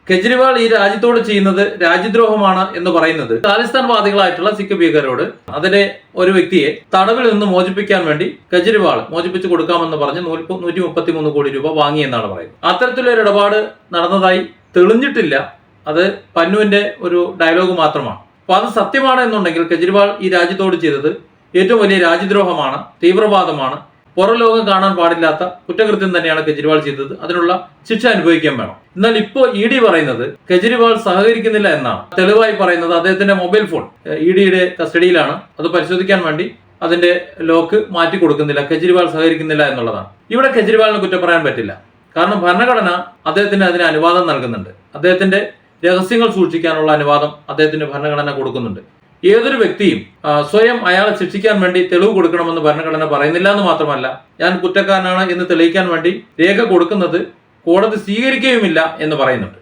കെജ്രിവാൾ ഈ രാജ്യത്തോട് ചെയ്യുന്നത് രാജ്യദ്രോഹമാണ് എന്ന് പറയുന്നത് ഖാലിസ്ഥാൻവാദികളായിട്ടുള്ള സിഖ് ഭീകരോട് അതിലെ ഒരു വ്യക്തിയെ തടവിൽ നിന്ന് മോചിപ്പിക്കാൻ വേണ്ടി കെജ്രിവാൾ മോചിപ്പിച്ചു കൊടുക്കാമെന്ന് പറഞ്ഞ് 133 കോടി രൂപ വാങ്ങിയെന്നാണ് പറയുന്നത്. അത്തരത്തിലൊരു ഇടപാട് നടന്നതായി തെളിഞ്ഞിട്ടില്ല. അത് പന്നുവിന്റെ ഒരു ഡയലോഗ് മാത്രമാണ്. അപ്പൊ അത് സത്യമാണ് എന്നുണ്ടെങ്കിൽ കെജ്രിവാൾ ഈ രാജ്യത്തോട് ചെയ്തത് ഏറ്റവും വലിയ രാജ്യദ്രോഹമാണ്, തീവ്രവാദമാണ്, പുറം ലോകം കാണാൻ പാടില്ലാത്ത കുറ്റകൃത്യം തന്നെയാണ് കെജ്രിവാൾ ചെയ്തത്. അതിനുള്ള ശിക്ഷ അനുഭവിക്കാൻ വേണം. എന്നാൽ ഇപ്പോൾ ED പറയുന്നത് കെജ്രിവാൾ സഹകരിക്കുന്നില്ല എന്നാണ്. തെളിവായി പറയുന്നത് അദ്ദേഹത്തിന്റെ മൊബൈൽ ഫോൺ EDയുടെ കസ്റ്റഡിയിലാണ്. അത് പരിശോധിക്കാൻ വേണ്ടി അതിന്റെ ലോക്ക് മാറ്റി കൊടുക്കുന്നില്ല, കെജ്രിവാൾ സഹകരിക്കുന്നില്ല എന്നുള്ളതാണ്. ഇവിടെ കെജ്രിവാളിന് കുറ്റം പറയാൻ പറ്റില്ല. കാരണം ഭരണഘടന അദ്ദേഹത്തിന് അതിന് അനുവാദം നൽകുന്നുണ്ട്. അദ്ദേഹത്തിന്റെ രഹസ്യങ്ങൾ സൂക്ഷിക്കാനുള്ള അനുവാദം അദ്ദേഹത്തിന് ഭരണഘടന കൊടുക്കുന്നുണ്ട്. ഏതൊരു വ്യക്തിയും സ്വയം അയാളെ ശിക്ഷിക്കാൻ വേണ്ടി തെളിവ് കൊടുക്കണമെന്ന് ഭരണഘടന പറയുന്നില്ല എന്ന് മാത്രമല്ല, ഞാൻ കുറ്റക്കാരനാണ് എന്ന് തെളിയിക്കാൻ വേണ്ടി രേഖ കൊടുക്കുന്നത് കോടതി സ്വീകരിക്കുകയുമില്ല എന്ന് പറയുന്നുണ്ട്.